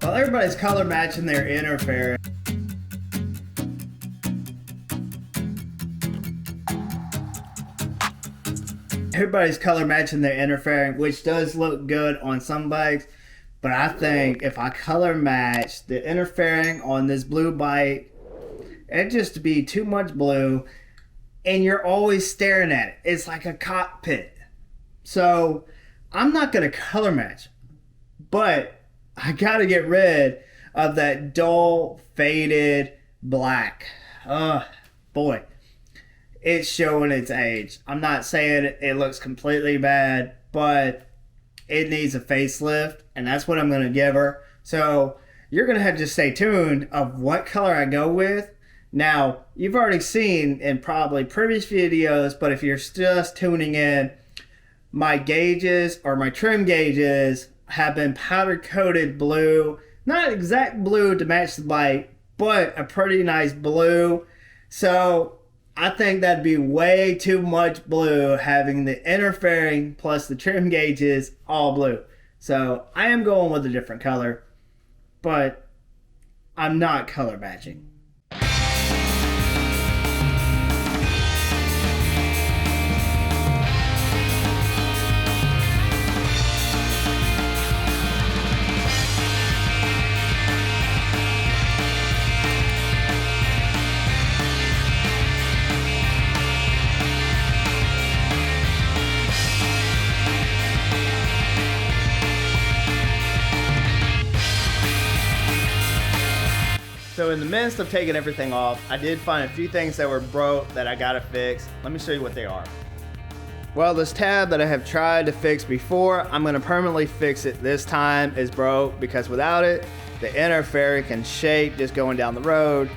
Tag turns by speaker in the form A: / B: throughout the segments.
A: Well, everybody's color matching their interference. Everybody's color matching their interfering, which does look good on some bikes. But I think if I color match the interfering on this blue bike, it'd just be too much blue. And you're always staring at it. It's like a cockpit. So I'm not going to color match. But I got to get rid of that dull, faded black. Boy. It's showing its age. I'm not saying it looks completely bad, but it needs a facelift, and that's what I'm going to give her. So you're going to have to stay tuned of what color I go with. Now, you've already seen in probably previous videos, but if you're just tuning in, my gauges or my trim gauges have been powder coated blue. Not exact blue to match the bike, but a pretty nice blue. So I think that'd be way too much blue having the interfering plus the trim gauges all blue. So I am going with a different color, but I'm not color matching. So in the midst of taking everything off, I did find a few things that were broke that I gotta fix. Let me show you what they are. Well, this tab that I have tried to fix before, I'm gonna permanently fix it this time, is broke because without it, the interfering can shake just going down the road.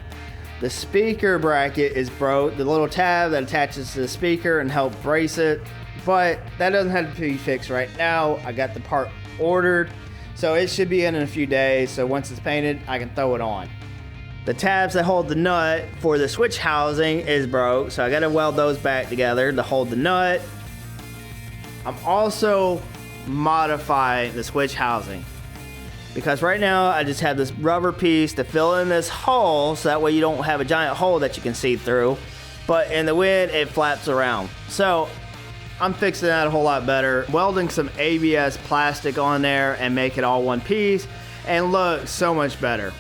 A: The speaker bracket is broke, the little tab that attaches to the speaker and help brace it, but that doesn't have to be fixed right now. I got the part ordered, so it should be in a few days, so once it's painted, I can throw it on. The tabs that hold the nut for the switch housing is broke, so I gotta weld those back together to hold the nut. I'm also modifying the switch housing because right now I just have this rubber piece to fill in this hole so that way you don't have a giant hole that you can see through, but in the wind it flaps around. So I'm fixing that a whole lot better, welding some ABS plastic on there and make it all one piece and look so much better.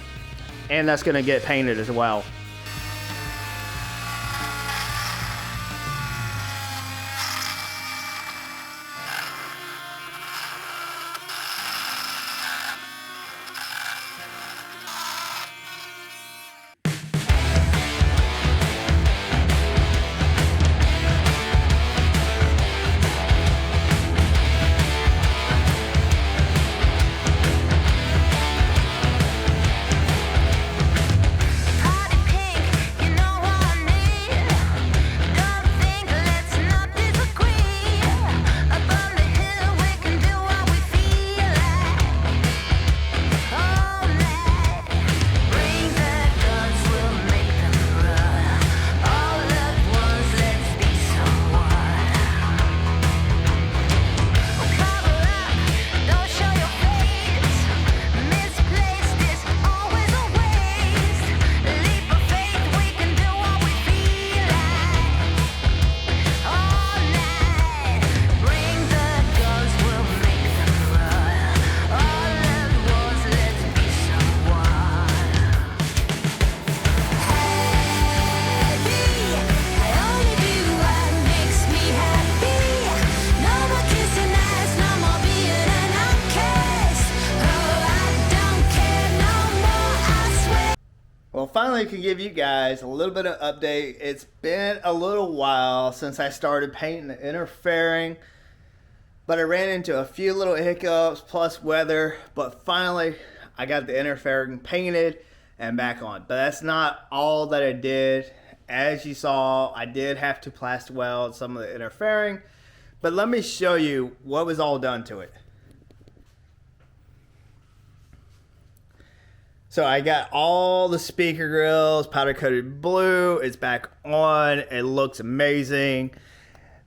A: And that's gonna get painted as well. Well, finally I can give you guys a little bit of update. It's been a little while since I started painting the interfering, but I ran into a few little hiccups plus weather, but finally I got the interfering painted and back on. But that's not all that I did. As you saw, I did have to plaster weld some of the interfering, but let me show you what was all done to it. So I got all the speaker grills powder coated blue. It's back on. It looks amazing.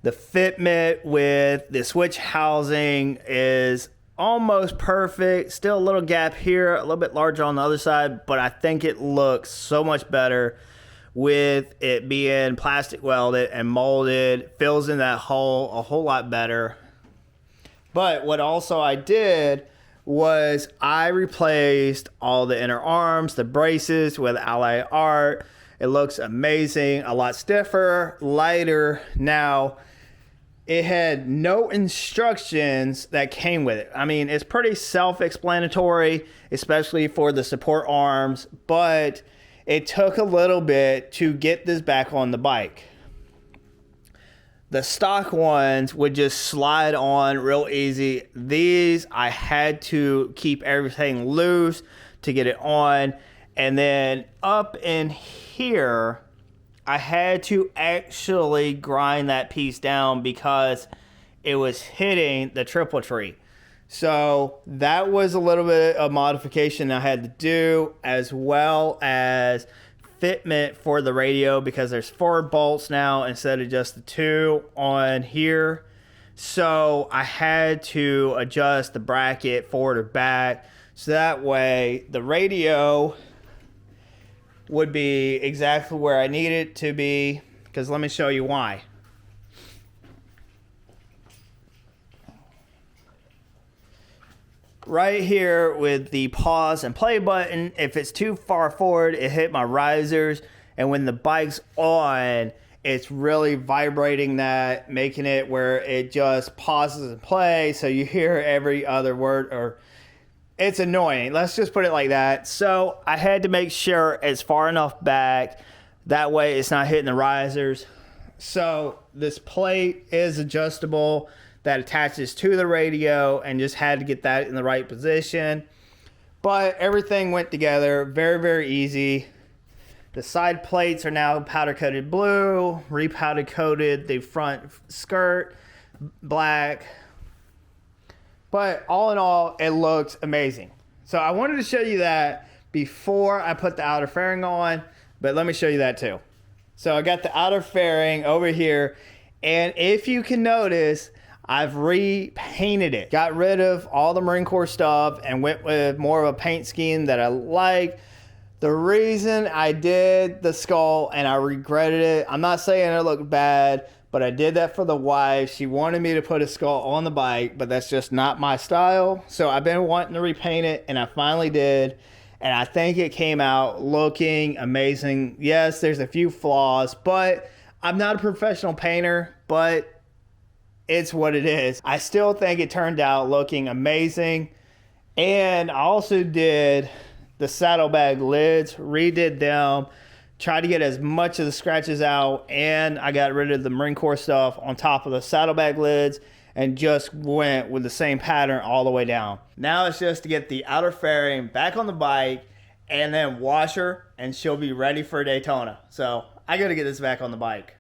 A: The fitment with the switch housing is almost perfect. Still a little gap here, a little bit larger on the other side, but I think it looks so much better with it being plastic welded and molded. Fills in that hole a whole lot better. But what also I did was I replaced all the inner arms, the braces with alloyart. It looks amazing, a lot stiffer, lighter. Now, it had no instructions that came with it. I mean, it's pretty self-explanatory, especially for the support arms, but it took a little bit to get this back on the bike. The stock ones would just slide on real easy. These, I had to keep everything loose to get it on. And then up in here, I had to actually grind that piece down because it was hitting the triple tree. So that was a little bit of modification I had to do, as well as fitment for the radio, because there's 4 bolts now instead of just the 2 on here. So I had to adjust the bracket forward or back so that way the radio would be exactly where I need it to be, because let me show you why. Right here with the pause and play button, if it's too far forward, it hit my risers, and when the bike's on, it's really vibrating that, making it where it just pauses and plays, so you hear every other word, or it's annoying. Let's just put it like that. So I had to make sure it's far enough back, that way it's not hitting the risers. So this plate is adjustable, that attaches to the radio, and just had to get that in the right position. But everything went together very, very easy. The side plates are now powder coated blue, repowder coated the front skirt black. But all in all, it looks amazing. So I wanted to show you that before I put the outer fairing on, but let me show you that too. So I got the outer fairing over here, and if you can notice, I've repainted it. Got rid of all the Marine Corps stuff and went with more of a paint scheme that I like. The reason I did the skull, and I regretted it, I'm not saying it looked bad, but I did that for the wife. She wanted me to put a skull on the bike, but that's just not my style. So I've been wanting to repaint it, and I finally did. And I think it came out looking amazing. Yes, there's a few flaws, but I'm not a professional painter, but it's what it is. I still think it turned out looking amazing. And I also did the saddlebag lids, redid them, tried to get as much of the scratches out, and I got rid of the Marine Corps stuff on top of the saddlebag lids and just went with the same pattern all the way down. Now it's just to get the outer fairing back on the bike and then wash her, and she'll be ready for Daytona. So I gotta get this back on the bike.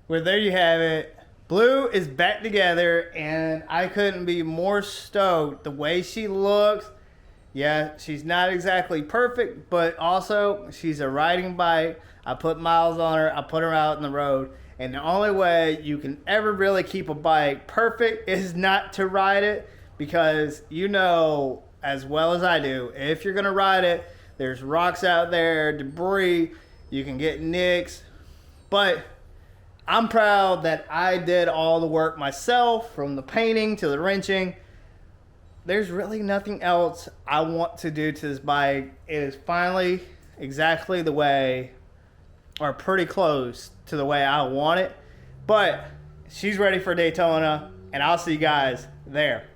A: Well, there you have it. Blue is back together, and I couldn't be more stoked. The way she looks, yeah, she's not exactly perfect, but also she's a riding bike. I put miles on her. I put her out in the road, and the only way you can ever really keep a bike perfect is not to ride it, because you know as well as I do, if you're gonna ride it, there's rocks out there, debris, you can get nicks, but I'm proud that I did all the work myself, from the painting to the wrenching. There's really nothing else I want to do to this bike. It is finally exactly the way, or pretty close to the way I want it. But she's ready for Daytona, and I'll see you guys there.